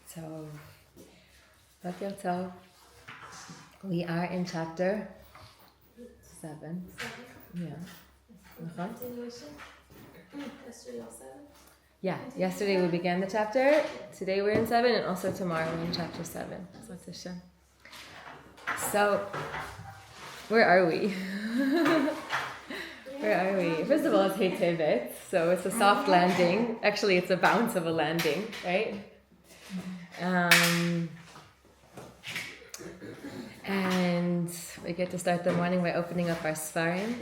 So, Boker Tov. We are in chapter 7. Yeah. Continuation. Yesterday was 7. Yeah, yesterday we began the chapter. Today we're in 7, and also tomorrow we're in chapter 7. So, where are we? Where are we? First of all, it's Hey Tevet, so it's a soft landing. Actually, it's a bounce of a landing, right? And we get to start the morning by opening up our Sfarim.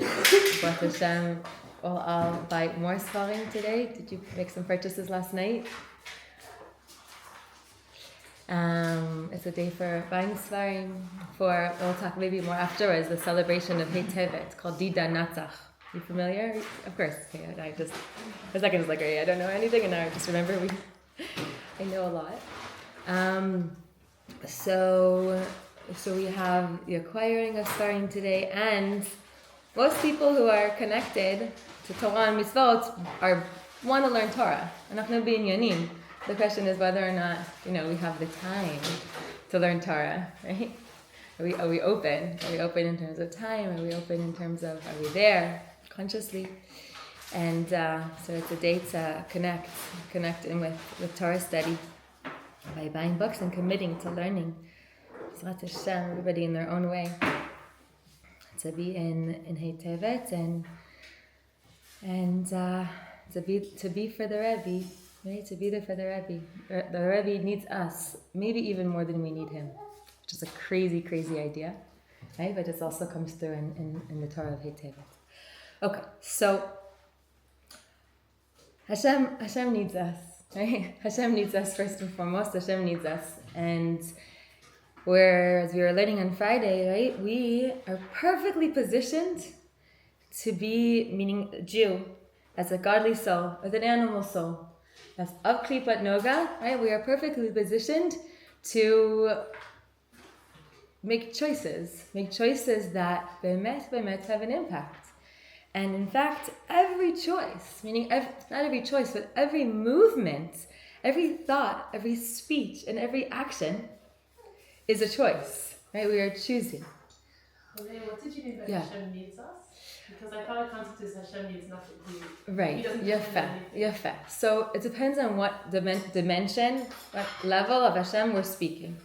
Baruch Hashem, I'll buy more Sfarim today. Did you make some purchases last night? It's a day for buying Sfarim. We'll talk maybe more afterwards, the celebration of Hey Tevet, called Dida Natzach. You familiar? Of course. Okay, I just, for a second, I was like, I don't know anything, and now I just remember I know a lot. So we have the acquiring of Sfarim today, and most people who are connected to Torah and Mitzvot want to learn Torah. Anachnu b'inyanim. The question is whether or not we have the time to learn Torah, right? Are we open? Are we open in terms of time? Are we open in terms of are we there consciously? And so it's a day to connect in with Torah study by buying books and committing to learning. B'ezrat Hashem, everybody in their own way, to be in Hey Tevet and to be for the Rebbe, right? To be there for the Rebbe. The Rebbe needs us, maybe even more than we need him, which is a crazy, crazy idea, right? But it also comes through in the Torah of Hey Tevet. Okay, so Hashem needs us, right? Hashem needs us first and foremost. Hashem needs us, and whereas we were learning on Friday, right? We are perfectly positioned to be, meaning a Jew, as a godly soul, as an animal soul, as of Klipat Noga, right? We are perfectly positioned to make choices that bemet have an impact. And in fact, every choice, meaning not every choice, but every movement, every thought, every speech, and every action is a choice, right? We are choosing. Okay, what did you mean by Hashem needs us? Because I thought the concept is Hashem needs nothing. Right, Yafa. So it depends on what dimension, what level of Hashem we're speaking.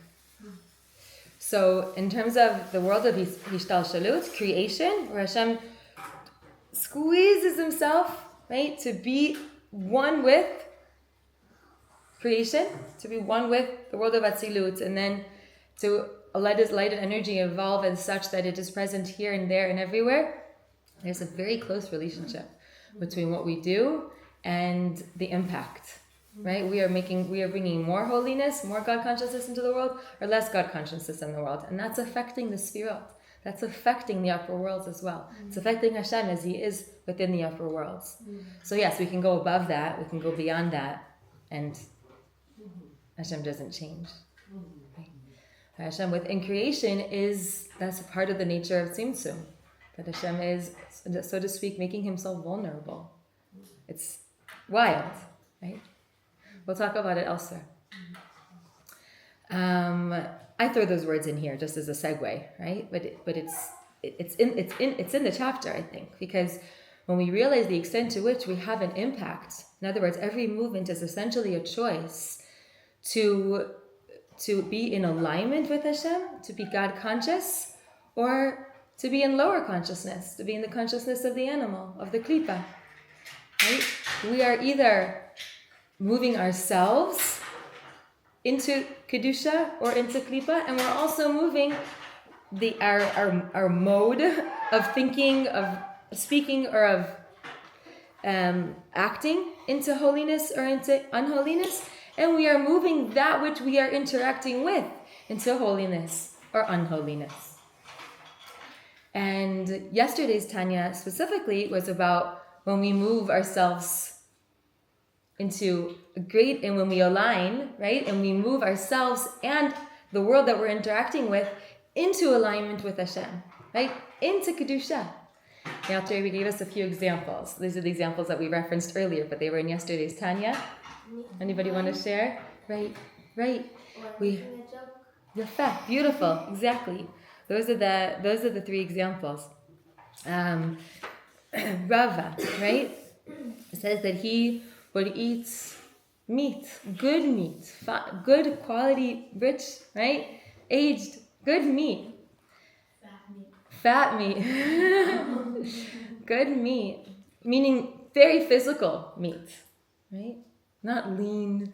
So in terms of the world of Hishtalshalut, creation, where Hashem squeezes himself, right, to be one with creation, to be one with the world of Atzilut, and then to let his light and energy evolve as such that it is present here and there and everywhere. There's a very close relationship between what we do and the impact, right? We are bringing more holiness, more God consciousness into the world, or less God consciousness in the world, and that's affecting the Sfirot. That's affecting the upper worlds as well. It's affecting Hashem as he is within the upper worlds. So yes, we can go above that, we can go beyond that, and Hashem doesn't change. Right? Hashem within creation that's a part of the nature of Tzimtzum. That Hashem is, so to speak, making himself vulnerable. It's wild, right? We'll talk about it elsewhere. I throw those words in here just as a segue, right? But it's in the chapter, I think, because when we realize the extent to which we have an impact, in other words, every movement is essentially a choice to be in alignment with Hashem, to be God conscious, or to be in lower consciousness, to be in the consciousness of the animal, of the klipa. Right? We are either moving ourselves into kedusha or into klipa, and we're also moving our mode of thinking, of speaking, or of acting into holiness or into unholiness, and we are moving that which we are interacting with into holiness or unholiness. And yesterday's Tanya specifically was about when we move ourselves into and when we align, right? And we move ourselves and the world that we're interacting with into alignment with Hashem, right? Into Kedusha. Now, Terry gave us a few examples. These are the examples that we referenced earlier, but they were in yesterday's Tanya. Anybody want to share? Right. Or We- making a joke. Yafa, beautiful, exactly. Those are the three examples. Rava, right? It says that he would eat meat, good quality, rich, right? Aged, good meat, fat meat, good meat, meaning very physical meat, right? Not lean,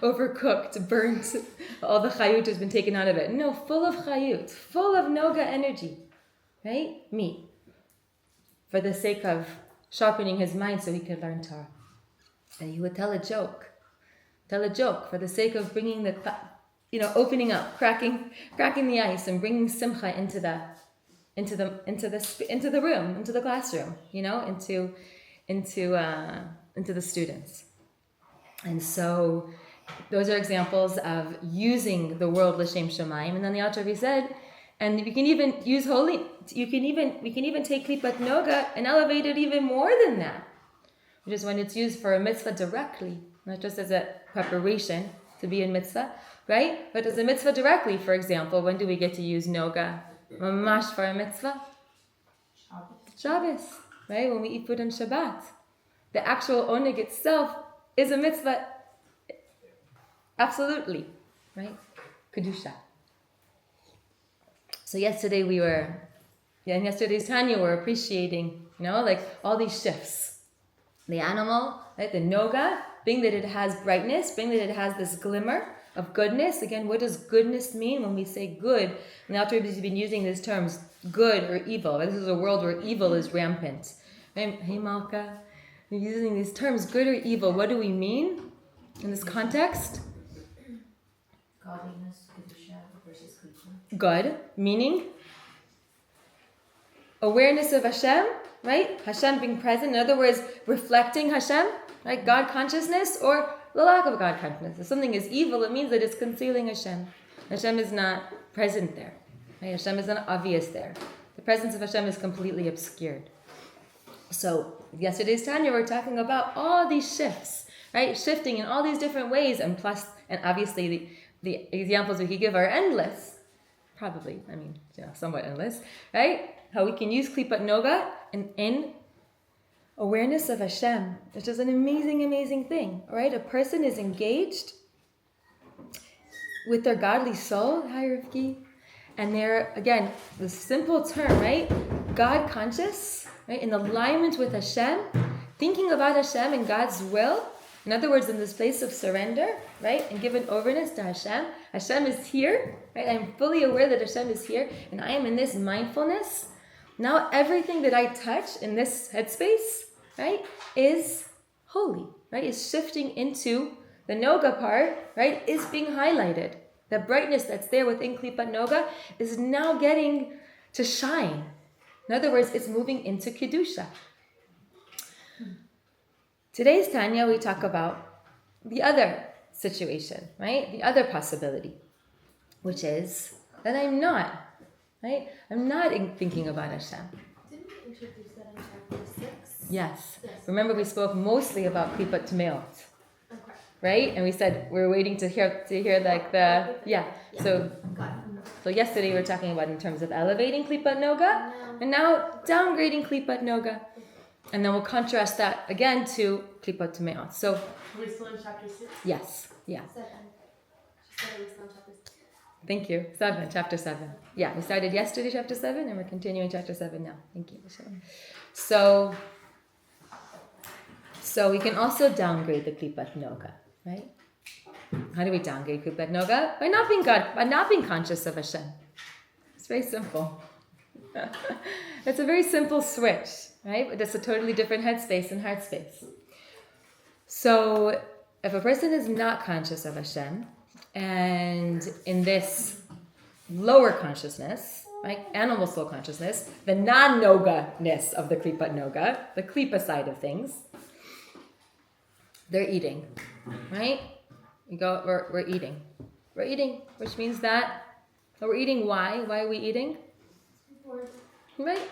overcooked, burnt, all the chayut has been taken out of it. No, full of chayut, full of noga energy, right? Meat. For the sake of sharpening his mind so he could learn Torah. And he would tell a joke for the sake of bringing opening up, cracking the ice and bringing simcha into the room, into the classroom, into the students. And so those are examples of using the world l'shem shamayim. And then the Alter Rebbe said, and we can even use we can even take klipat noga and elevate it even more than that, which is when it's used for a mitzvah directly, not just as a preparation to be in mitzvah, right? But as a mitzvah directly. For example, when do we get to use noga? Mamash for a mitzvah? Shabbos, right? When we eat food on Shabbat. The actual oneg itself is a mitzvah. Absolutely, right? Kedusha. So yesterday in yesterday's Tanya, we're appreciating, like all these shifts. The animal, right? The noga, being that it has brightness, being that it has this glimmer of goodness. Again, what does goodness mean when we say good? And the Alter Rebbe has been using these terms, good or evil. This is a world where evil is rampant. Right? Hey Malka, we're using these terms, good or evil. What do we mean in this context? Godliness, kedusha versus klipa. Good, meaning awareness of Hashem, right? Hashem being present. In other words, reflecting Hashem, right? God consciousness or the lack of God consciousness. If something is evil, it means that it's concealing Hashem. Hashem is not present there. Right? Hashem is not obvious there. The presence of Hashem is completely obscured. So yesterday's Tanya, we're talking about all these shifts, right? Shifting in all these different ways, and obviously the examples we could give are endless. Probably, somewhat endless, right? How we can use klipat noga in awareness of Hashem, which is an amazing, amazing thing, right? A person is engaged with their godly soul, hi Rivki, and they're, again, the simple term, right? God conscious, right? In alignment with Hashem, thinking about Hashem and God's will. In other words, in this place of surrender, right? And given overness to Hashem. Hashem is here, right? I'm fully aware that Hashem is here, and I am in this mindfulness. Now everything that I touch in this headspace, right, is holy, right? Is shifting into the noga part, right? Is being highlighted. The brightness that's there within klipat noga is now getting to shine. In other words, it's moving into kedusha. Today's Tanya, we talk about the other situation, right? The other possibility, which is that I'm not, right? I'm not thinking about Hashem. Didn't we introduce that in chapter 6? Yes. Remember, we spoke mostly about klipat tmeot, Okay. right? And we said we're waiting to hear like the So yesterday we were talking about in terms of elevating klipat noga, and now downgrading klipat noga. And then we'll contrast that again to klipat tmeot. So, Are we still in chapter 6? yes, yeah. 7. She said it was still in chapter 6. Thank you. Chapter 7. Yeah, we started yesterday, chapter 7, and we're continuing chapter 7 now. Thank you, Michelle. So we can also downgrade the klipat noga, right? How do we downgrade klipat noga? By not being conscious of Hashem. It's very simple. It's a very simple switch, right? But it's a totally different headspace and heart space. So if a person is not conscious of Hashem, and in this lower consciousness, right, animal soul consciousness, the non-noga-ness of the klipat noga, the klipa side of things, they're eating, right? We're eating. We're eating, which means that we're eating. Why? Why are we eating? Right?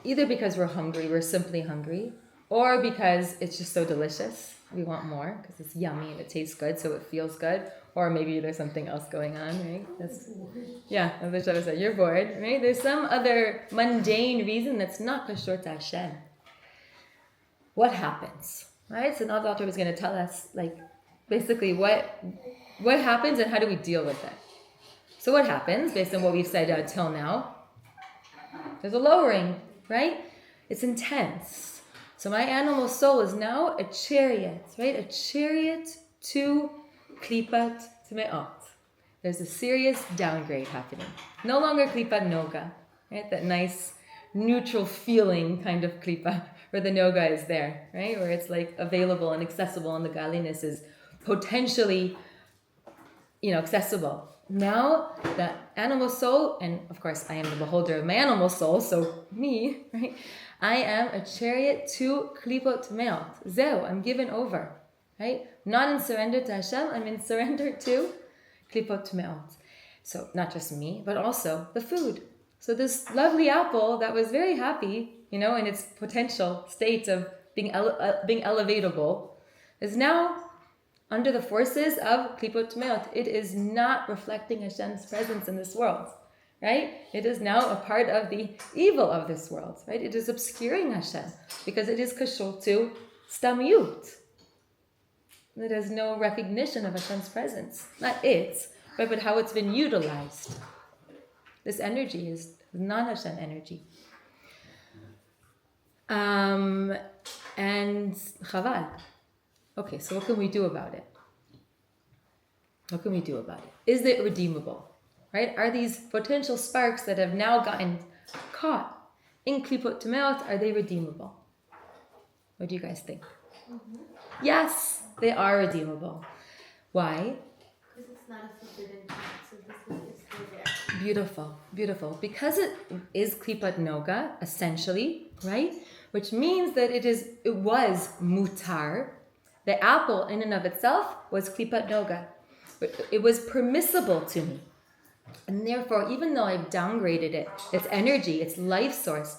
Either because we're hungry, we're simply hungry, or because it's just so delicious. We want more because it's yummy and it tastes good, so it feels good. Or maybe there's something else going on, right? As the Shabbat said, you're bored, right? There's some other mundane reason that's not kashor to Hashem. What happens, right? So now the author was going to tell us, like, basically what happens and how do we deal with it. So what happens, based on what we've said until now? There's a lowering, right? It's intense. So my animal soul is now a chariot, right? A chariot to klipat tme'ot. There's a serious downgrade happening. No longer klipat noga, right? That nice neutral feeling kind of klipa where the noga is there, right? Where it's like available and accessible and the godliness is potentially, accessible. Now the animal soul, and of course I am the beholder of my animal soul, so me, right? I am a chariot to klipot me'ot. Zeu, I'm given over, right? Not in surrender to Hashem, I'm in surrender to klipot me'ot. So not just me, but also the food. So this lovely apple that was very happy, in its potential state of being elevatable, is now under the forces of klipot me'ot. It is not reflecting Hashem's presence in this world, right? It is now a part of the evil of this world, right? It is obscuring Hashem because it is kashor to stamiyut. It has no recognition of Hashem's presence. Not it, right, but how it's been utilized. This energy is non-Hashem energy. And chaval. Okay, so what can we do about it? What can we do about it? Is it redeemable? Right? Are these potential sparks that have now gotten caught in klipot tme'ot, are they redeemable? What do you guys think? Mm-hmm. Yes, they are redeemable. Why? Because it's not a forbidden path, so this is still there. Beautiful, beautiful. Because it is klipat noga, essentially, right? Which means that it was mutar. The apple in and of itself was klipat noga. It was permissible to me. And therefore, even though I've downgraded it, its energy, its life source,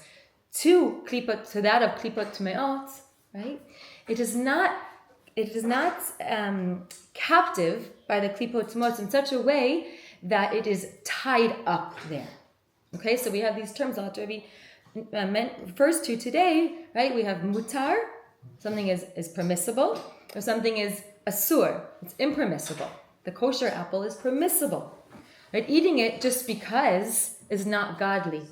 to that of klipat tme'ot, right? It is not captive by the klipot tme'ot in such a way that it is tied up there. Okay, so we have these terms that Rabbi refers to today, right? We have mutar, something is permissible, or something is asur, it's impermissible. The kosher apple is permissible. Right? Eating it just because is not godly.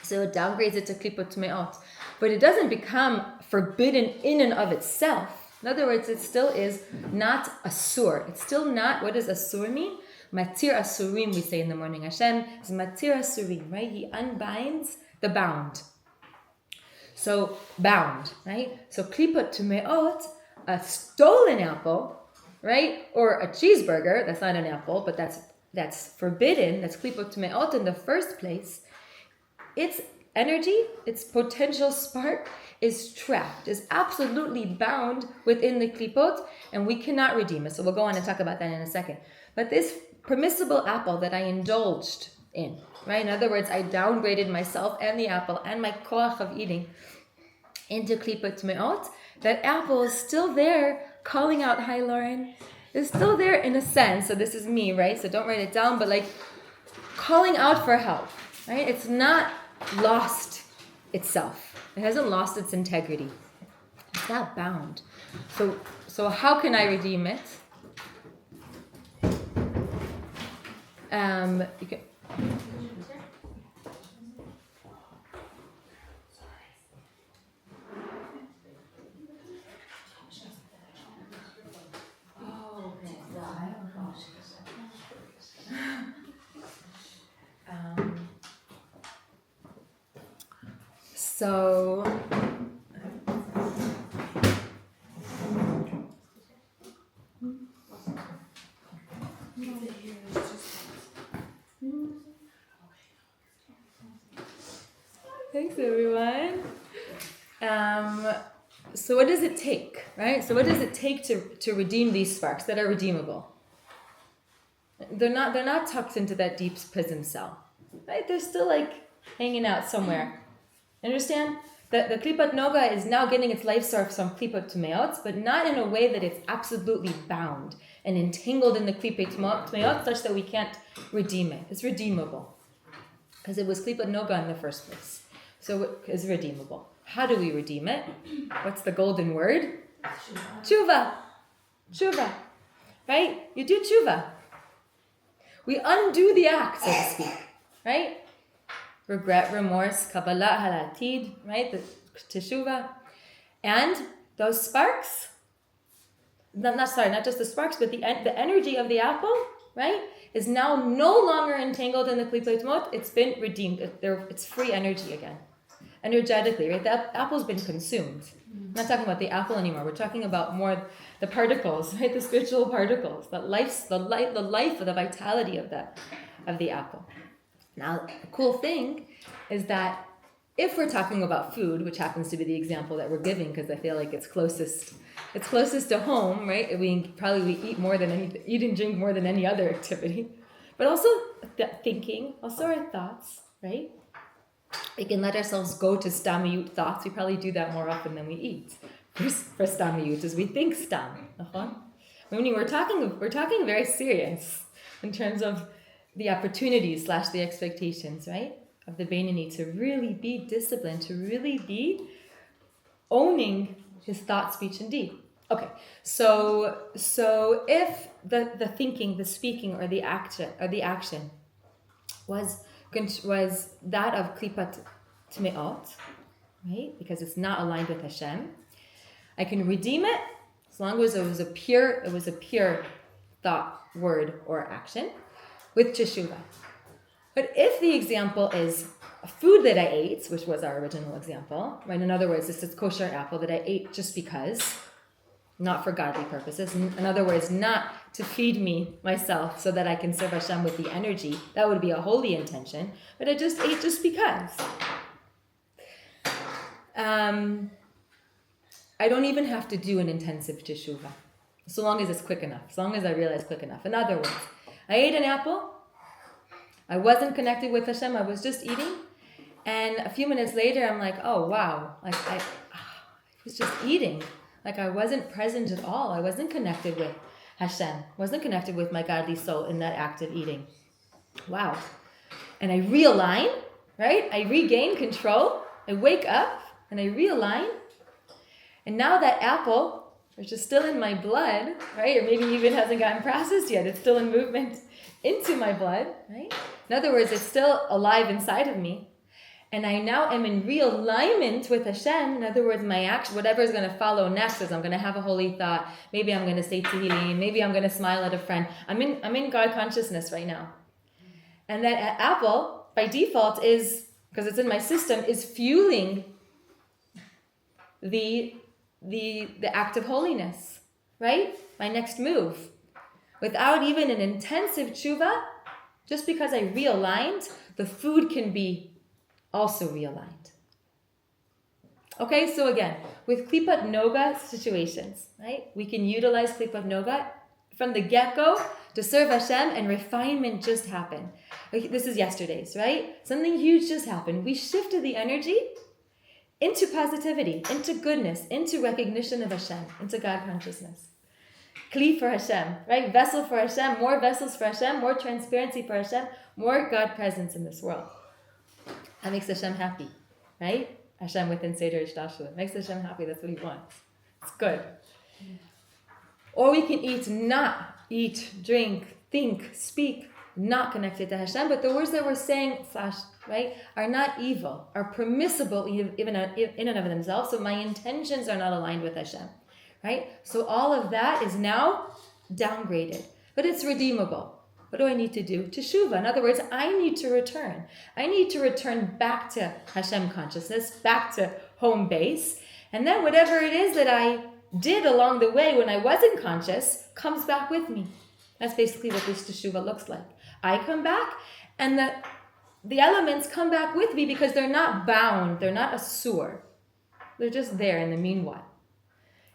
So it downgrades it to klipot tme'ot. But it doesn't become forbidden in and of itself. In other words, it still is not asur. It's still not, what does asur mean? Matir asurim, we say in the morning. Hashem is matir asurim, right? He unbinds the bound. So, bound, right? So klipot tme'ot, a stolen apple, right? Or a cheeseburger, that's not an apple, but that's forbidden, that's klipot tme'ot in the first place. Its energy, its potential spark is trapped, is absolutely bound within the klipot, and we cannot redeem it. So we'll go on and talk about that in a second. But this permissible apple that I indulged in, right? In other words, I downgraded myself and the apple and my koach of eating into klipot tme'ot. That apple is still there calling out, hi Lauren, is still there in a sense. So this is me, right? So don't write it down, but like calling out for help, right? It's not lost itself. It hasn't lost its integrity. It's not bound. So how can I redeem it? You can. So thanks everyone. So what does it take, right? So what does it take to redeem these sparks that are redeemable? They're not tucked into that deep prison cell, right? They're still like hanging out somewhere. Understand? The klipat noga is now getting its life source from klipat tmeot, but not in a way that it's absolutely bound and entangled in the klipat tmeot such that we can't redeem it. It's redeemable because it was klipat noga in the first place. So it is redeemable. How do we redeem it? What's the golden word? Tshuva. Tshuva. Right? You do tshuva. We undo the act, so to speak. Right? Regret, remorse, kabbalah, halatid, right? The teshuva. And those sparks, not just the sparks, but the energy of the apple, right, is now no longer entangled in the klipot mot. It's been redeemed. It's free energy again. Energetically, right? The apple's been consumed. I'm not talking about the apple anymore. We're talking about more the particles, right? The spiritual particles, the life, the vitality of the apple. Now, the cool thing is that if we're talking about food, which happens to be the example that we're giving, because I feel like it's closest to home, right? We eat more than eat and drink more than any other activity, but also thinking, also our thoughts, right? We can let ourselves go to stamiyut thoughts. We probably do that more often than we eat. For stamiyut, as we think stam. When we're talking very serious in terms of the opportunities / the expectations, right, of the Beinoni to really be disciplined, to really be owning his thought, speech, and deed. Okay, so if the thinking, the speaking, or the action was that of klipat tmeot, right, because it's not aligned with Hashem, I can redeem it as long as it was a pure thought, word, or action, with teshuva. But if the example is a food that I ate, which was our original example, right? In other words, this is kosher apple that I ate just because, not for godly purposes. In other words, not to feed me myself so that I can serve Hashem with the energy. That would be a holy intention. But I just ate just because. I don't even have to do an intensive teshuva, so long as it's quick enough, as long as I realize quick enough. In other words, I ate an apple, I wasn't connected with Hashem, I was just eating, and a few minutes later I'm like, oh wow, like I was just eating, like I wasn't present at all, I wasn't connected with Hashem, wasn't connected with my godly soul in that act of eating. Wow. And I realign, right? I regain control, I wake up, and I realign, and now that apple, which is still in my blood, right? Or maybe even hasn't gotten processed yet. It's still in movement into my blood, right? In other words, it's still alive inside of me. And I now am in realignment with Hashem. In other words, my action, whatever is going to follow next is I'm going to have a holy thought. Maybe I'm going to say Tehillim. Maybe I'm going to smile at a friend. I'm in God consciousness right now. And that apple, by default, is, because it's in my system, is fueling the act of holiness, right? My next move. Without even an intensive tshuva, just because I realigned, the food can be also realigned. Okay, so again, with klipat noga situations, right? We can utilize klipat noga from the get-go to serve Hashem, and refinement just happened. This is yesterday's, right? Something huge just happened. We shifted the energy into positivity, into goodness, into recognition of Hashem, into God consciousness. Kli for Hashem, right? Vessel for Hashem, more vessels for Hashem, more transparency for Hashem, more God presence in this world. That makes Hashem happy, right? Hashem within Seder Ishtashua. Makes Hashem happy, that's what he wants. It's good. Or we can eat, drink, think, speak, not connected to Hashem, but the words that we're saying, right, are not evil, are permissible even in and of themselves, so my intentions are not aligned with Hashem, right? So all of that is now downgraded, but it's redeemable. What do I need to do? Teshuvah. In other words, I need to return. I need to return back to Hashem consciousness, back to home base, and then whatever it is that I did along the way when I wasn't conscious comes back with me. That's basically what this teshuvah looks like. I come back, and the elements come back with me because they're not bound. They're not asur. They're just there in the meanwhile.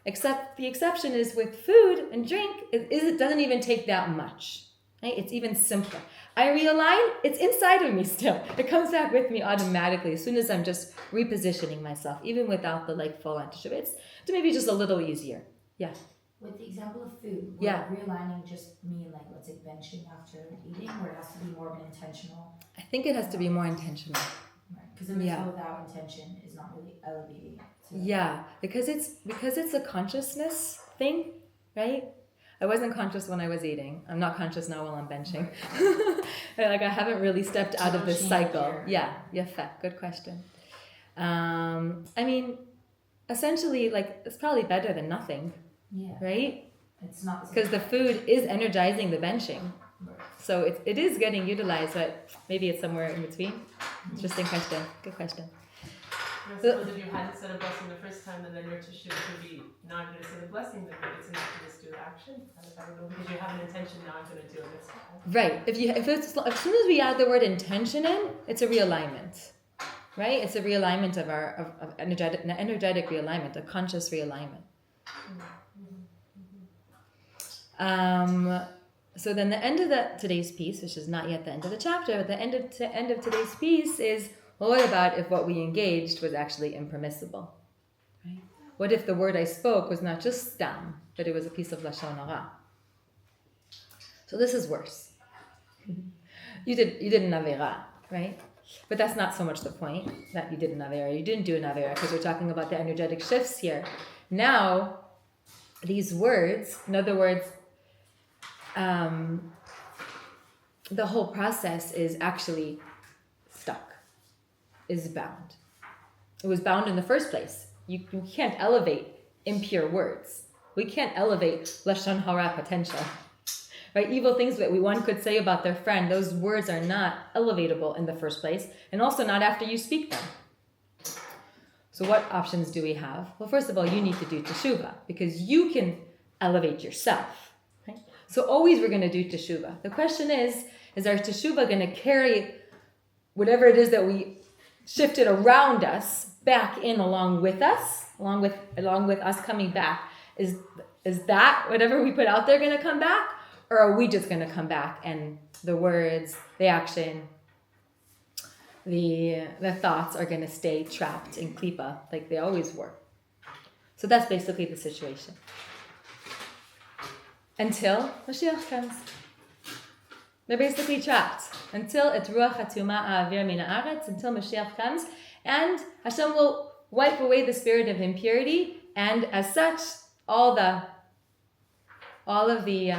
Except the exception is with food and drink, it doesn't even take that much. Right? It's even simpler. I realign, it's inside of me still. It comes back with me automatically as soon as I'm just repositioning myself, even without the full on teshuvah. It's maybe just a little easier. Yeah. With the example of food, would Yeah. realigning just mean let's say benching after eating, or it has to be more of an intentional? I think it has to be more intentional. Right. Because a mitzvah without intention is not really elevating it. Yeah, because it's a consciousness thing, right? I wasn't conscious when I was eating. I'm not conscious now while I'm benching. I haven't really stepped out of this cycle. Yeah, good question. I mean, essentially, it's probably better than nothing. Yeah. Right? It's not because the food is energizing the benching, right. So it is getting utilized, but maybe it's somewhere in between. Interesting question. Good question. I suppose if you hadn't said a blessing the first time, and then your teshuvah would be, now I'm going to say the blessing, then it's enough to just do the action. I don't know, because you have an intention, now I'm going to do it. Right. As soon as we add the word intention in, it's a realignment. Right? It's a realignment of our an energetic realignment, a conscious realignment. So then the end of today's piece, which is not yet the end of the chapter, but the end of today's piece is, well, what about if what we engaged was actually impermissible? Right? What if the word I spoke was not just stam, but it was a piece of lashon hara? So this is worse. You did an avera, right? But that's not so much the point, that you did an avera. You didn't do an avera, because we're talking about the energetic shifts here. Now, these words, in other words, the whole process is actually stuck, is bound. It was bound in the first place. You can't elevate impure words. We can't elevate lashon hara potential. Right? Evil things that one could say about their friend, those words are not elevatable in the first place, and also not after you speak them. So what options do we have? Well, first of all, you need to do teshuvah, because you can elevate yourself. Right? So always we're going to do teshuvah. The question is our teshuvah going to carry whatever it is that we shifted around us back in along with us, along with us coming back? Is that whatever we put out there going to come back? Or are we just going to come back and the words, the action, the thoughts are going to stay trapped in klipa like they always were? So that's basically the situation. Until Mashiach comes. They're basically trapped. Until et ruach hatuma ha'avir min ha'aretz, until Mashiach comes, and Hashem will wipe away the spirit of impurity, and as such, all of the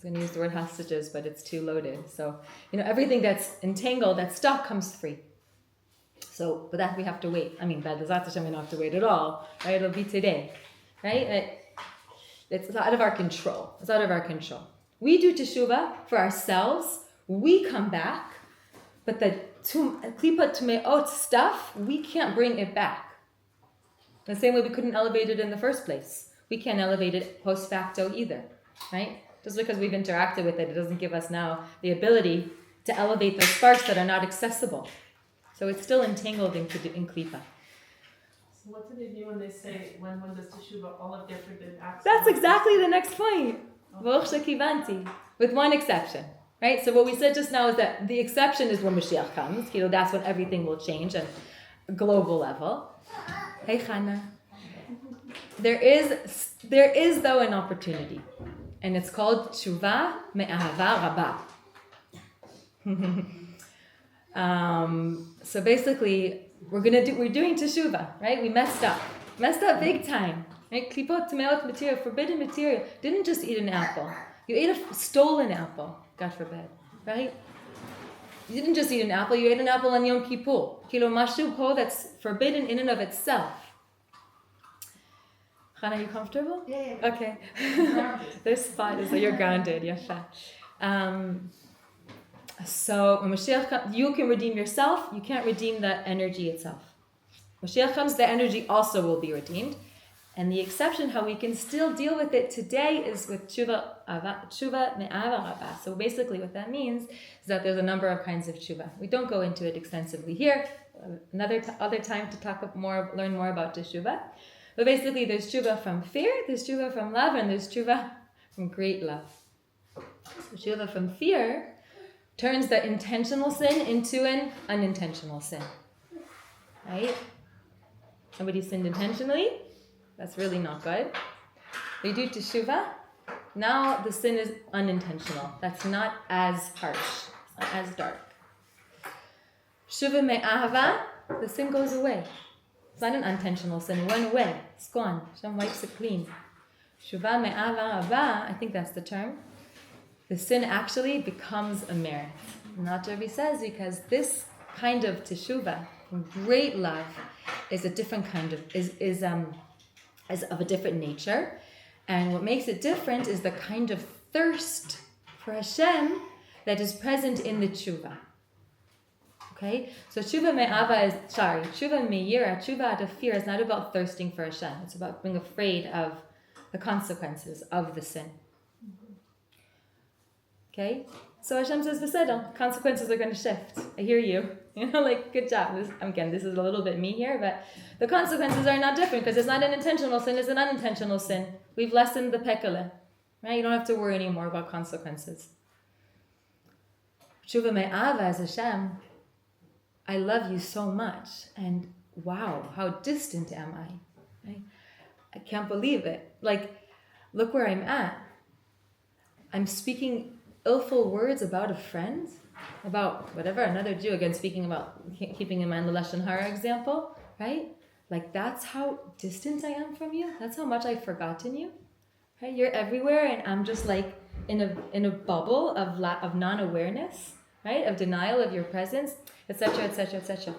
I was going to use the word hostages, but it's too loaded. So, everything that's entangled, that's stuck, comes free. So, but that we have to wait. I mean, B'ezras Hashem, we don't have to wait at all. Right? It'll be today. Right? It's out of our control. It's out of our control. We do teshuvah for ourselves. We come back. But the klipa tumeot stuff, we can't bring it back. The same way we couldn't elevate it in the first place. We can't elevate it post facto either. Right? Just because we've interacted with it, it doesn't give us now the ability to elevate those sparks that are not accessible. So it's still entangled in klipa. So what do they do when they say, when one does teshuvah, all of their forbidden acts? That's exactly the next point. With one exception. Right? So what we said just now is that the exception is when Mashiach comes. That's when everything will change on a global level. Hey, Chana. There is though an opportunity. And it's called tshuva me'ahava rabba. So basically, we're doing teshuvah, right? We messed up big time. Right? Klipot, tumeot material, forbidden material. Didn't just eat an apple. You ate a stolen apple, God forbid, right? You didn't just eat an apple. You ate an apple on Yom Kippur. Kilo mashu po, that's forbidden in and of itself. Hannah, are you comfortable? Yeah. Okay. This spot is so you're grounded. Yasha. So when Mashiach comes, you can redeem yourself. You can't redeem the energy itself. Mashiach comes, the energy also will be redeemed. And the exception, how we can still deal with it today, is with tshuva me'ava rabba. So basically what that means is that there's a number of kinds of tshuva. We don't go into it extensively here. Other time to learn more about teshuvah. But basically, there's tshuva from fear, there's tshuva from love, and there's tshuva from great love. Teshuva from fear turns the intentional sin into an unintentional sin. Right? Somebody sinned intentionally. That's really not good. They do teshuva. Now the sin is unintentional. That's not as harsh, not as dark. Shuva me'ahava, the sin goes away. It's not an unintentional sin. It went away. It's gone. Hashem wipes it clean. Shuva me'ahava hava, I think that's the term. The sin actually becomes a merit. And that's what Rebbe says, because this kind of teshuva, great love, is a different kind of, is of a different nature. And what makes it different is the kind of thirst for Hashem that is present in the tshuva. Okay? So tshuva tshuva me'yira, tshuva out of fear is not about thirsting for Hashem. It's about being afraid of the consequences of the sin. Okay? So Hashem says, V'sedel, consequences are going to shift. I hear you. Good job. This is a little bit me here, but the consequences are not different because it's not an intentional sin, it's an unintentional sin. We've lessened the pekale. Right? You don't have to worry anymore about consequences. Tshuva me'ava as Hashem, I love you so much, and wow, how distant am I? Right? I can't believe it. Look where I'm at. I'm speaking illful words about a friend, about whatever, another Jew, again speaking about, keeping in mind the Lashon Hara example, right? That's how distant I am from you. That's how much I've forgotten you. Right? You're everywhere, and I'm just in a bubble of non-awareness, right? Of denial of your presence, etc., etc., etc.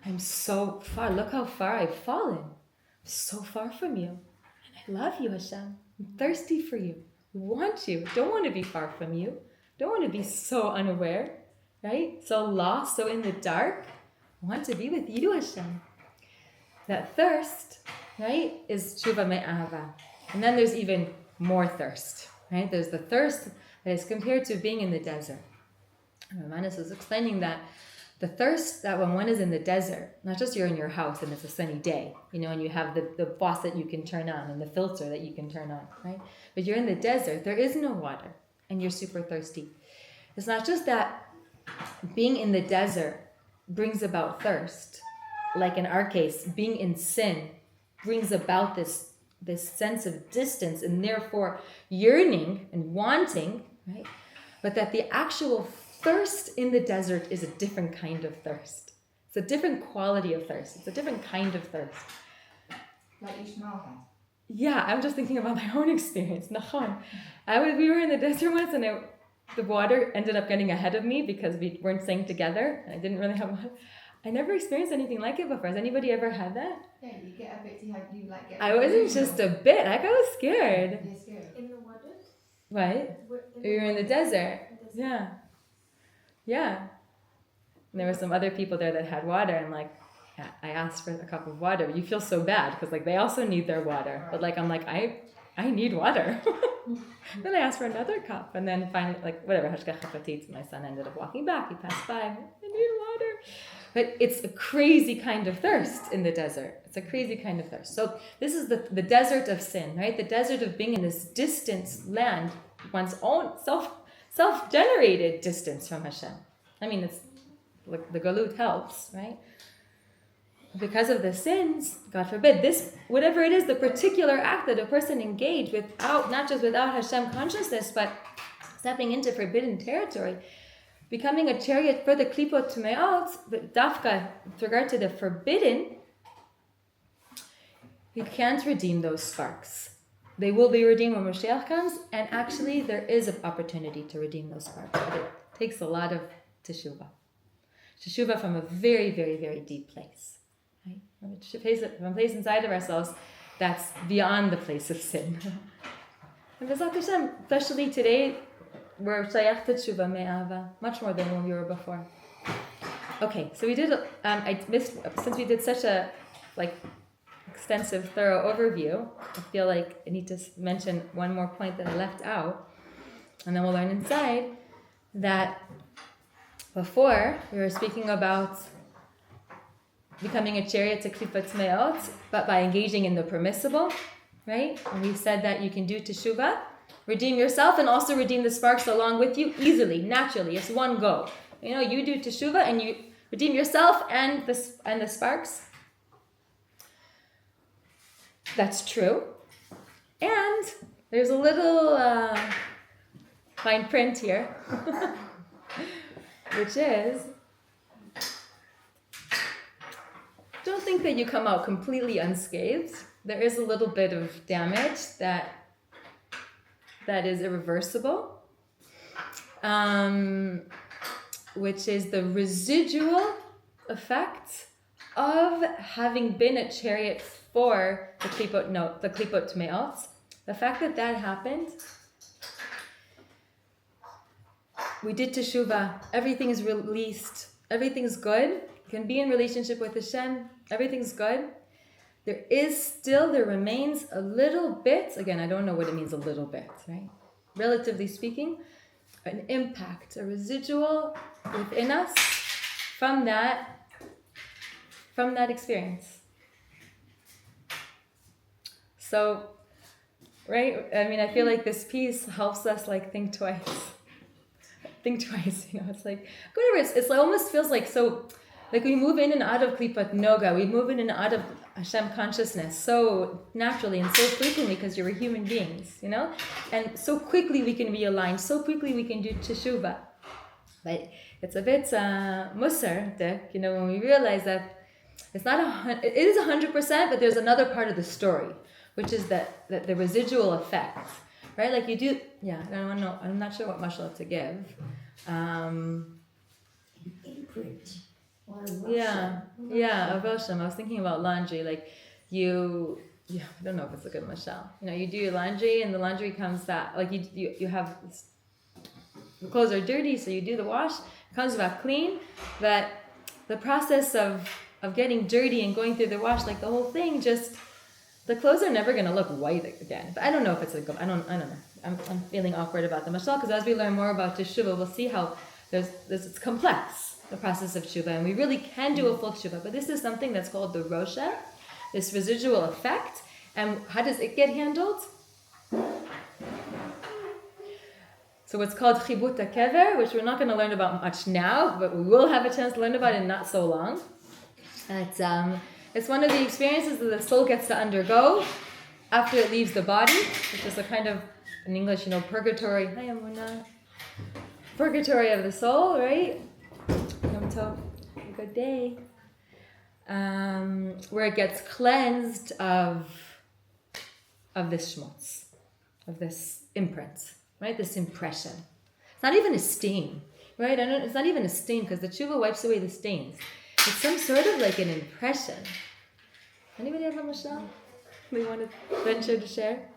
I'm so far. Look how far I've fallen. I'm so far from you, and I love you, Hashem. I'm thirsty for you. I want you. I don't want to be far from you. I don't want to be so unaware, right? So lost, so in the dark. I want to be with you, Hashem. That thirst, right, is tshuva me'ahava. And then there's even more thirst, right? There's the thirst that is compared to being in the desert. And Manas was explaining that the thirst that when one is in the desert, not just you're in your house and it's a sunny day, and you have the faucet you can turn on and the filter that you can turn on, right? But you're in the desert, there is no water, and you're super thirsty. It's not just that being in the desert brings about thirst. Like in our case, being in sin brings about this sense of distance and therefore yearning and wanting, right? But that the actual thirst in the desert is a different kind of thirst. It's a different quality of thirst. It's a different kind of thirst. Like you smell that. Yeah, I'm just thinking about my own experience. Nachon. We were in the desert once, and the water ended up getting ahead of me because we weren't staying together. And I didn't really have water. I never experienced anything like it before. Has anybody ever had that? Yeah, you get a bit get. I wasn't just a bit. I was scared. You're scared. In the water? What? We were in the desert. Yeah. Yeah. And there were some other people there that had water, and I asked for a cup of water. You feel so bad because they also need their water. But I'm I need water. Then I asked for another cup, and then finally whatever, my son ended up walking back. He passed by. I need water. But it's a crazy kind of thirst in the desert. It's a crazy kind of thirst. So this is the desert of sin, right? The desert of being in this distant land, one's own self-generated distance from Hashem. I mean, it's the galut helps, right? Because of the sins, God forbid, this, whatever it is, the particular act that a person engaged not just without Hashem consciousness, but stepping into forbidden territory, becoming a chariot for the klipot tumeot, but dafka, with regard to the forbidden, you can't redeem those sparks. They will be redeemed when Mashiach comes, and actually there is an opportunity to redeem those sparks. But it takes a lot of teshuva. Teshuva from a very, very, very deep place. Right? From a place inside of ourselves that's beyond the place of sin. And B'ezrat Hashem, especially today, we're shayach to teshuva me'ava, much more than when we were before. Okay, so we did, I missed, since we did such a extensive, thorough overview, I feel like I need to mention one more point that I left out, and then we'll learn inside that before we were speaking about becoming a chariot to klipat me'ot, but by engaging in the permissible, right? And we said that you can do teshuva redeem yourself and also redeem the sparks along with you easily, naturally. It's one go. You do teshuvah and you redeem yourself and the sparks. That's true. And there's a little fine print here, which is, don't think that you come out completely unscathed. There is a little bit of damage that is irreversible, which is the residual effect of having been a chariot for the klipot tmeot. The fact that happened, we did teshuvah, everything is released, everything's good, you can be in relationship with Hashem, everything's good. There remains a little bit, again, I don't know what it means a little bit, right? Relatively speaking, an impact, a residual within us from that experience. So, right? I mean, I feel like this piece helps us think twice. It's like, whatever, it almost feels like so, like we move in and out of Klipat Noga, we move in and out of Hashem consciousness so naturally and so frequently because you're human beings, and so quickly we can realign, so quickly we can do teshuvah. But it's a bit musar, when we realize that it is 100%, but there's another part of the story, which is that the residual effect, right? Like you do, I don't know, I'm not sure what mashal to give. Imprint. Yeah, a Rosham. I was thinking about laundry. Like I don't know if it's a good mashal. You do your laundry and the laundry comes back. Like you have, the clothes are dirty, so you do the wash. It comes back clean, but the process of getting dirty and going through the wash, like the whole thing, just the clothes are never gonna look white again. But I don't know if it's I don't know. I'm feeling awkward about the mashal because as we learn more about teshuvah, we'll see how it's complex. The process of tshuva, and we really can do a full tshuva, but this is something that's called the rosha, this residual effect. And how does it get handled? So it's called chibut kever, which we're not going to learn about much now, but we will have a chance to learn about in not so long. It's one of the experiences that the soul gets to undergo after it leaves the body, which is a kind of, in English, purgatory. Hi, Amuna. Purgatory of the soul, right? A good day, where it gets cleansed of this schmutz, of this imprint, right? This impression. It's not even a stain, right? It's not even a stain because the tshuva wipes away the stains. It's some sort of like an impression. Anybody have a mashal they want to venture to share?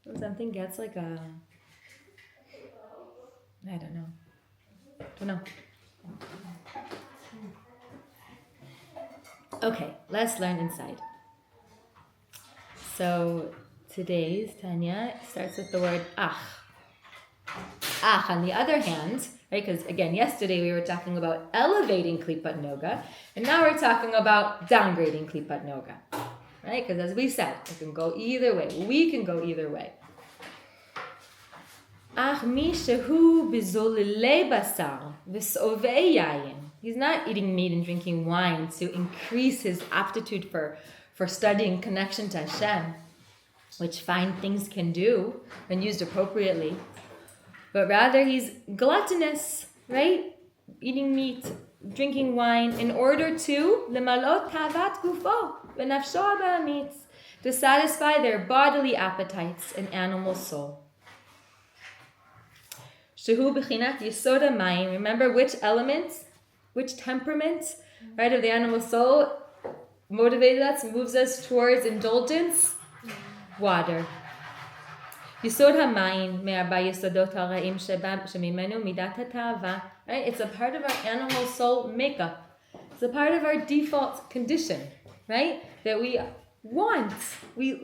When something gets like a, I don't know. Okay, let's learn inside. So today's Tanya starts with the word ach. Ach, on the other hand, right? Because again, yesterday we were talking about elevating klipat noga, and now we're talking about downgrading klipat noga, right? Because as we said, it can go either way. We can go either way. Ach mi shehu bizolilei basar v'sovei yayin. He's not eating meat and drinking wine to increase his aptitude for studying connection to Hashem, which fine things can do when used appropriately. But rather he's gluttonous, right? Eating meat, drinking wine in order to lemalot tavat gufo v'nafsho ba'amitz, to satisfy their bodily appetites and animal soul. Shehu b'chinat yisod hamayim. Remember which elements, which temperament, right, of the animal soul motivated us, moves us towards indulgence? Water. Yisod hamayim me'arba yisodot hara'im shemimenu midat ha'ta'ava. Right, it's a part of our animal soul makeup. It's a part of our default condition, right, that we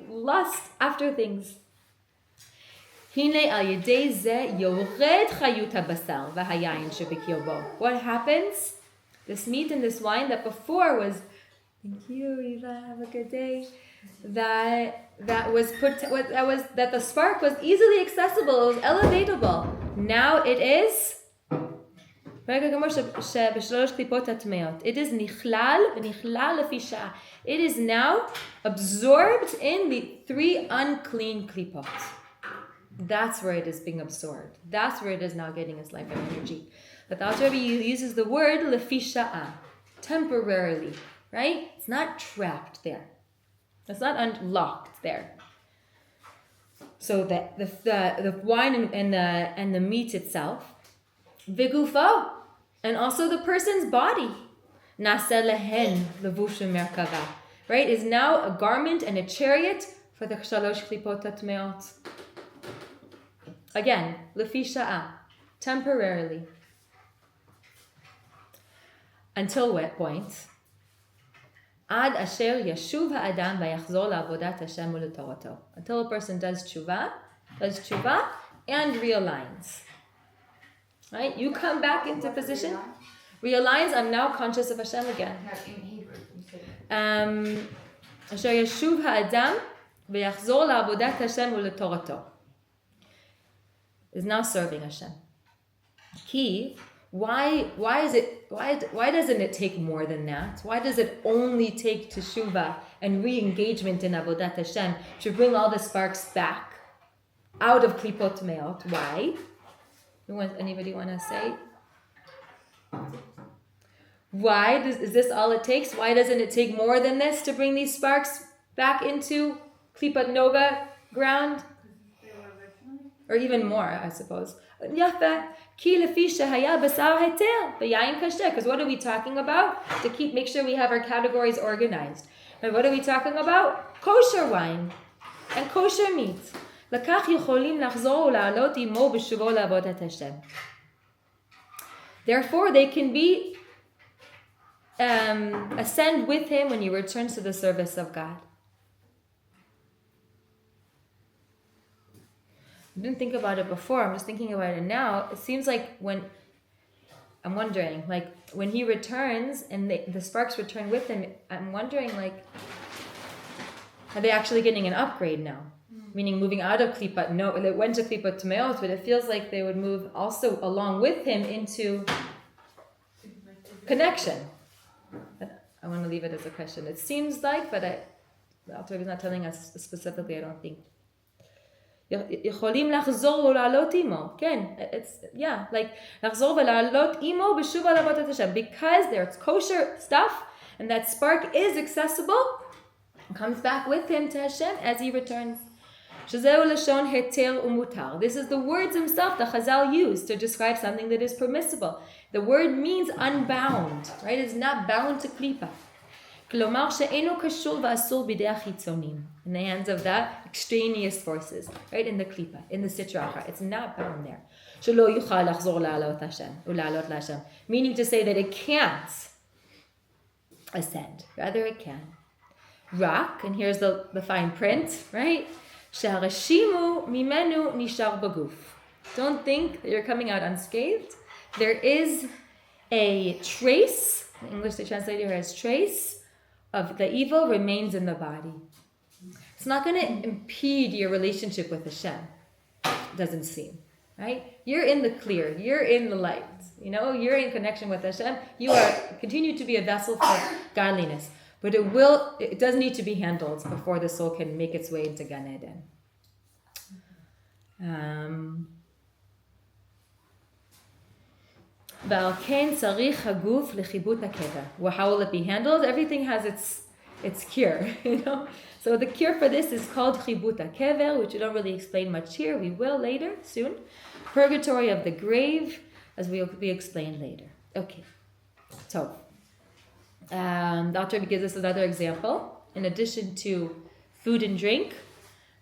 lust after things. What happens? This meat and this wine that before was, thank you, Eva, have a good day, that that the spark was easily accessible, it was elevatable. Now it is. It is nichlal v'nichlal lefi sha'ah. It is now absorbed in the 3 unclean klipot. That's where it is being absorbed. That's where it is now getting its life and energy. But the Alter Rebbe uses the word lefi sha'ah, temporarily, right? It's not trapped there. It's not unlocked there. So the wine and the meat itself, v'gufa, and also the person's body, nasa lehen levushim merkava, right, is now a garment and a chariot for the shalosh klipot hatmeot. Again, lefi sha'ah, temporarily. Until what point? Ad asher yashuv ha'adam v'yachzor la'avodat Hashem u'letoroto. Until a person does tshuva and realigns. Right? You come back into position, realigns, I'm now conscious of Hashem again. Asher yashuv ha'adam v'yachzor la'avodat Hashem u'letoroto. Is now serving Hashem. Key. Why doesn't it take more than that? Why does it only take teshuvah and re-engagement in Avodat Hashem to bring all the sparks back out of klipot meot? Why? Anybody want to say? Is this all it takes? Why doesn't it take more than this to bring these sparks back into klipot noga ground? Or even more, I suppose. Because what are we talking about? To make sure we have our categories organized. And what are we talking about? Kosher wine and kosher meat. Therefore, they can be ascend with him when he returns to the service of God. I didn't think about it before. I'm just thinking about it now. It seems like when he returns and the sparks return with him, I'm wondering, are they actually getting an upgrade now? Meaning moving out of klipat. No, they went to klipat tmeot, but it feels like they would move also along with him into connection. But I want to leave it as a question. It seems like, but the Alter Rebbe is not telling us specifically, I don't think. יכולים לחזור ולעלות עמו. כן, לחזור ולעלות עמו בשובה לעבודת השם. Because there's kosher stuff and that spark is accessible, it comes back with him to Hashem as he returns. שזהו לשון היתר ומותר. This is the words himself that Chazal used to describe something that is permissible. The word means unbound, right? It's not bound to klipa. כלומר שאינו קשור ואסור בידי החיצונים. In the hands of that extraneous forces, right? In the klipa, in the sitra achra. It's not bound there. שלא יוכל לחזור לעלות השם, ולעלות להשם. Meaning to say that it can't ascend. Rather it can. רק, and here's the fine print, right? שהרשימו ממנו נשאר בגוף. Don't think that you're coming out unscathed. There is a trace, in English they translate here as trace, of the evil remains in the body. It's not going to impede your relationship with Hashem. Doesn't seem, right? You're in the clear. You're in the light. You're in connection with Hashem. You are continue to be a vessel for godliness. But it does need to be handled before the soul can make its way into Gan Eden. Well, how will it be handled? Everything has its cure, So the cure for this is called chibut hakever, which we don't really explain much here. We will later, soon. Purgatory of the grave, as will be explained later. Okay. So, Dr. gives us another example. In addition to food and drink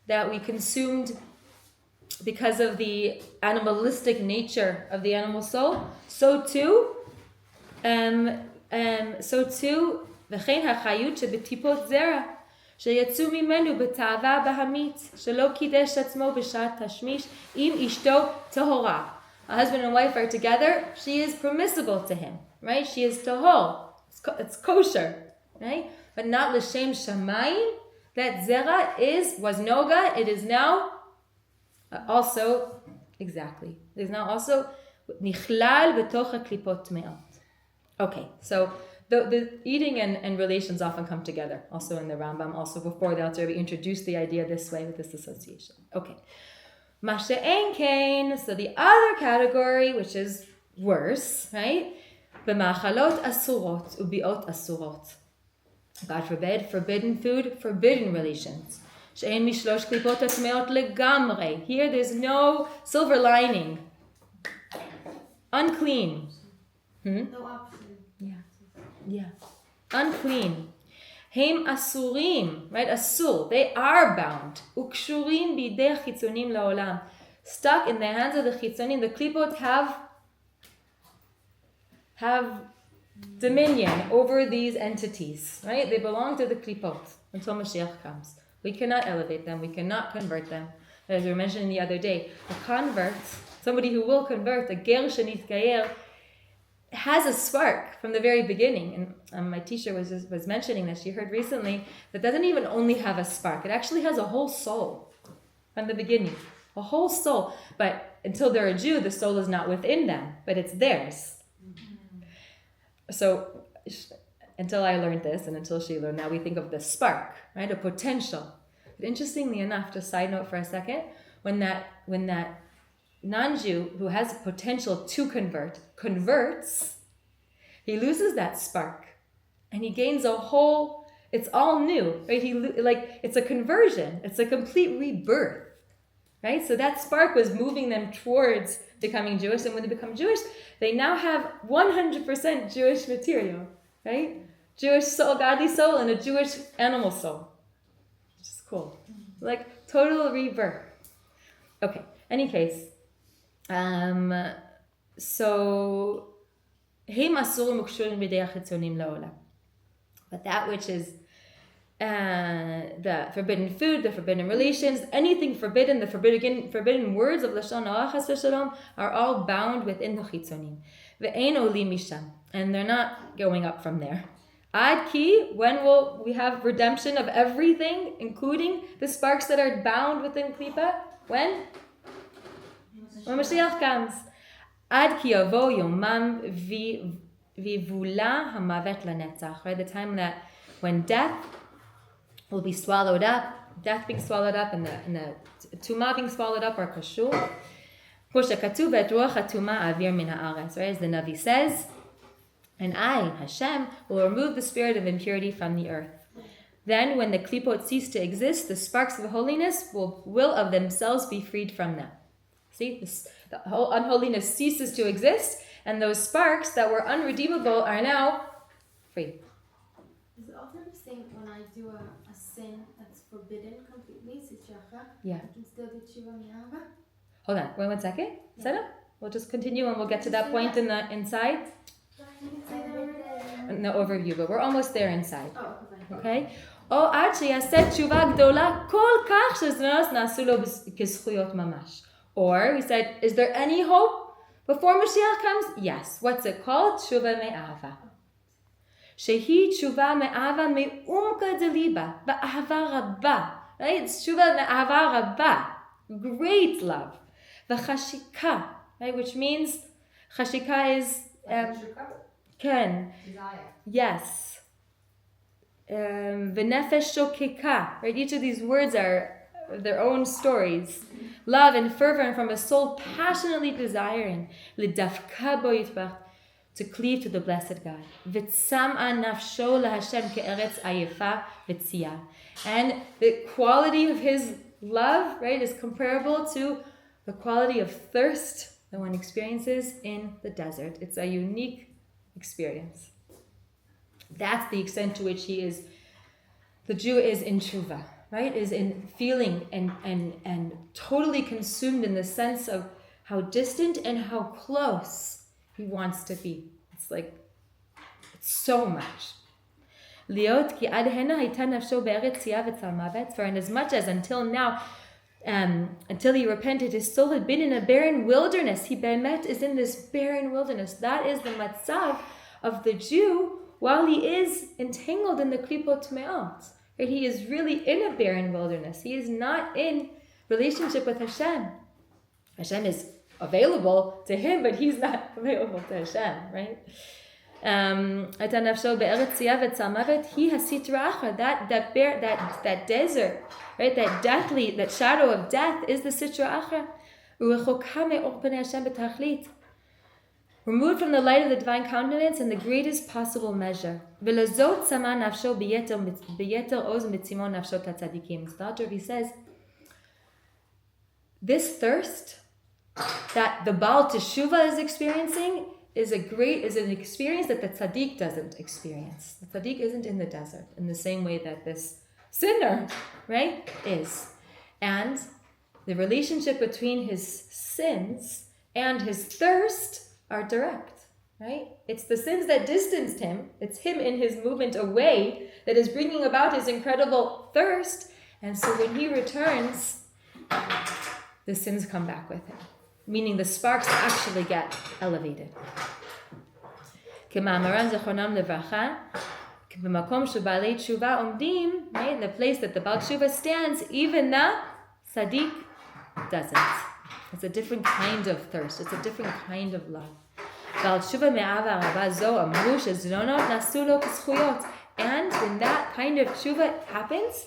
that we consumed because of the animalistic nature of the animal soul, so too, וכן החיות שבטיפות זרע, שיצאו ממנו בתאווה בהמית, שלא קידש עצמו בשעת תשמיש, עם אשתו טהורה. A husband and wife are together, she is permissible to him, right? She is tahor, it's kosher, right? But not l'shem shamayim, that zera was noga, it is now also, exactly, it is now also nichlal b'toch klipot me'ot. Okay, so the eating and relations often come together, also in the Rambam, also before the Alter Rebbe introduced the idea this way with this association. Okay. Masha'en kain, so the other category, which is worse, right? B'machalot asurot ubiot asurot. God forbid, forbidden food, forbidden relations. She'en mishlosh klipot atmeot legamre. Here there's no silver lining. Unclean. No option. Yeah. Unclean. Hem asurim, right? Asur. They are bound. Ukshurim bidei chitzonim laolam. Stuck in the hands of the chitzonim. The klipot have dominion over these entities, right? They belong to the klipot until Mashiach comes. We cannot elevate them. We cannot convert them. As we were mentioning the other day, a convert, somebody who will convert, a ger shenit gayer, has a spark from the very beginning. And my teacher was mentioning that she heard recently that doesn't even only have a spark. It actually has a whole soul from the beginning. A whole soul. But until they're a Jew, the soul is not within them, but it's theirs. So until I learned this and until she learned, now we think of the spark, right? A potential. But interestingly enough, just side note for a second, when that non-Jew who has potential to converts, he loses that spark and he gains a whole, it's all new, right? It's a conversion. It's a complete rebirth, right? So that spark was moving them towards becoming Jewish, and when they become Jewish, they now have 100% Jewish material, right? Jewish soul, godly soul, and a Jewish animal soul, which is cool. Like total rebirth. Okay, any case, so but that which is the forbidden food, the forbidden relations, anything forbidden, the forbidden words of Lashon Hara Chas v'Shalom are all bound within the chitzonim. Ve'ein olim misham, and they're not going up from there. Ad ki, when will we have redemption of everything, including the sparks that are bound within klipa? When? When Mashiach comes. Ad ki yavo yomam vivula hamavet lanetzach. Right, the time that when death will be swallowed up, death being swallowed up, and the tumah being swallowed up are kashur. Right, as the Navi says, and I, Hashem, will remove the spirit of impurity from the earth. Then, when the klipot cease to exist, the sparks of holiness will of themselves be freed from them. See, the whole unholiness ceases to exist, and those sparks that were unredeemable are now free. Is it often saying when I do a sin that's forbidden completely, Yeah. I can still do tshuva me'ava? Hold on, wait 1 second. Yeah. Set up. We'll just continue and we'll get to that point in the inside, in the overview, but we're almost there inside. Oh, okay. Okay? או עד שיעשה תשובה גדולה כל כך שזנות נעשו לו כזכויות ממש. Or we said, is there any hope before Mashiach comes? Yes. What's it called? Tshuva me'ava. Shehi tshuva me'ava me'umka deliba ba'ava rabba. Right? It's tshuva me'ava rabba. Great love. V'chashika. Right? Which means, chashika is... Ken. Desire. Yes. V'nefesh shokeka. Right? Each of these words are their own stories. Love and fervor, and from a soul passionately desiring l'dafka bo yitbach, to cleave to the blessed God. V'tzam'a nafsho laHashem ke'eretz ayefa v'tziyah. And the quality of his love, right, is comparable to the quality of thirst that one experiences in the desert. It's a unique experience. That's the extent to which the Jew is in tshuva, right? Is in feeling and totally consumed in the sense of how distant and how close he wants to be. It's like, it's so much. For as much as until now, until he repented, his soul had been in a barren wilderness. He be'emet is in this barren wilderness. That is the matzav of the Jew while he is entangled in the klipot me'ot. Right? He is really in a barren wilderness. He is not in relationship with Hashem. Hashem is available to him, but he's not available to Hashem, right? That desert, right? That shadow of death is the sitra achra. Removed from the light of the divine countenance in the greatest possible measure. The author, he says, this thirst that the Baal Teshuvah is experiencing is an experience that the tzaddik doesn't experience. The tzaddik isn't in the desert in the same way that this sinner, right, is. And the relationship between his sins and his thirst are direct, right? It's the sins that distanced him. It's him in his movement away that is bringing about his incredible thirst. And so when he returns, the sins come back with him, meaning the sparks actually get elevated. Right? In the place that the Baal Tshuva stands, even the Tzaddik doesn't. It's a different kind of thirst. It's a different kind of love. And when that kind of tshuva happens,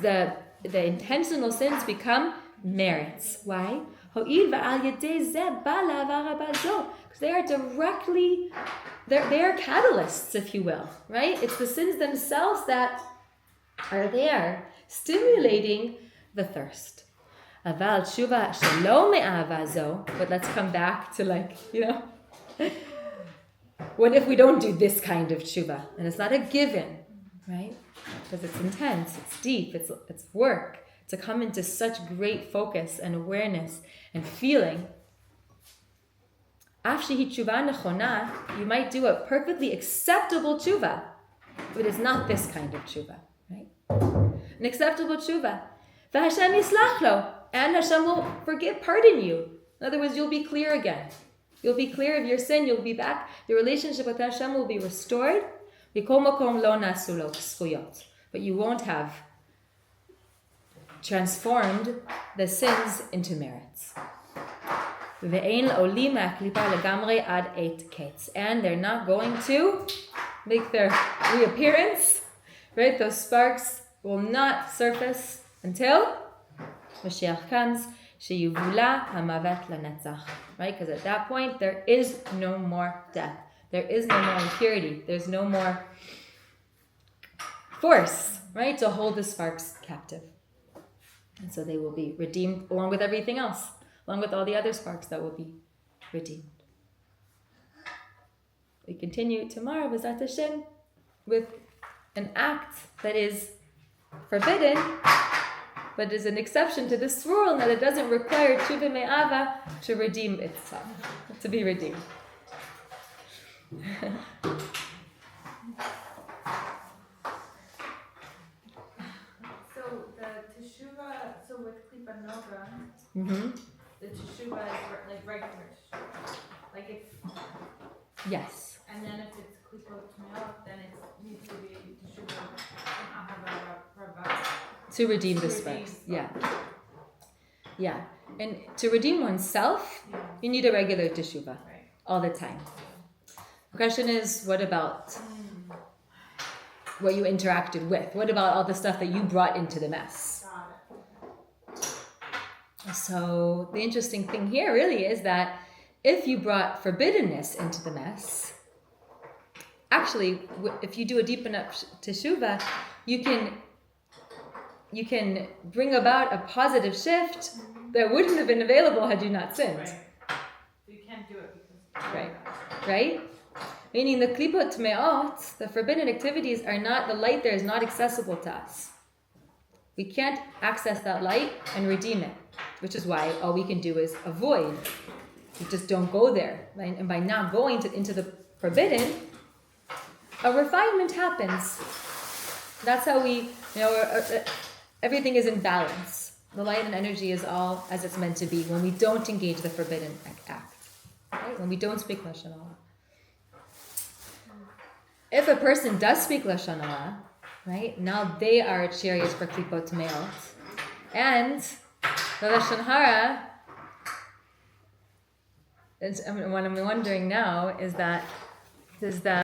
the intentional sins become merits. Why? Because they are directly, they are catalysts, if you will, right? It's the sins themselves that are there, stimulating the thirst. But let's come back to what if we don't do this kind of tshuva? And it's not a given, right? Because it's intense, it's deep, it's work. To come into such great focus and awareness and feeling. You might do a perfectly acceptable tshuva, but it's not this kind of tshuva, right? An acceptable tshuva. V'Hashem yislach lo, and Hashem will pardon you. In other words, you'll be clear again. You'll be clear of your sin, you'll be back. The relationship with Hashem will be restored. But you won't have transformed the sins into merits. And they're not going to make their reappearance, right? Those sparks will not surface until Mashiach comes, right? Because at that point, there is no more death. There is no more impurity. There's no more force, right, to hold the sparks captive. And so they will be redeemed along with everything else, along with all the other sparks that will be redeemed. We continue tomorrow, B'ezrat Hashem, with an act that is forbidden, but is an exception to this rule, and that it doesn't require tshuva me'ava to redeem itself, to be redeemed. So with Klipa Noga, The teshuva is like regular teshuva. Like it's yes. And then if it's klipot me'ot, then it needs to be teshuva from ahava rava. To redeem the sparks. Yeah. Yeah. And to redeem oneself, you need a regular teshuva all the time. The question is, what about what you interacted with? What about all the stuff that you brought into the mess? So the interesting thing here really is that if you brought forbiddenness into the mess, actually, if you do a deep enough teshuva, you can bring about a positive shift that wouldn't have been available had you not sinned. Right. You can't do it because right? Meaning the klipot me'ot, the forbidden activities are not, the light there is not accessible to us. We can't access that light and redeem it, which is why all we can do is avoid. We just don't go there. Right? And by not going into the forbidden, a refinement happens. That's how we, everything is in balance. The light and energy is all as it's meant to be when we don't engage the forbidden act. Right? When we don't speak Lashon Hara. If a person does speak Lashon Hara, right? Now they are Chirias for Klipot Meot. And the Lashon Hara, what I'm wondering now is that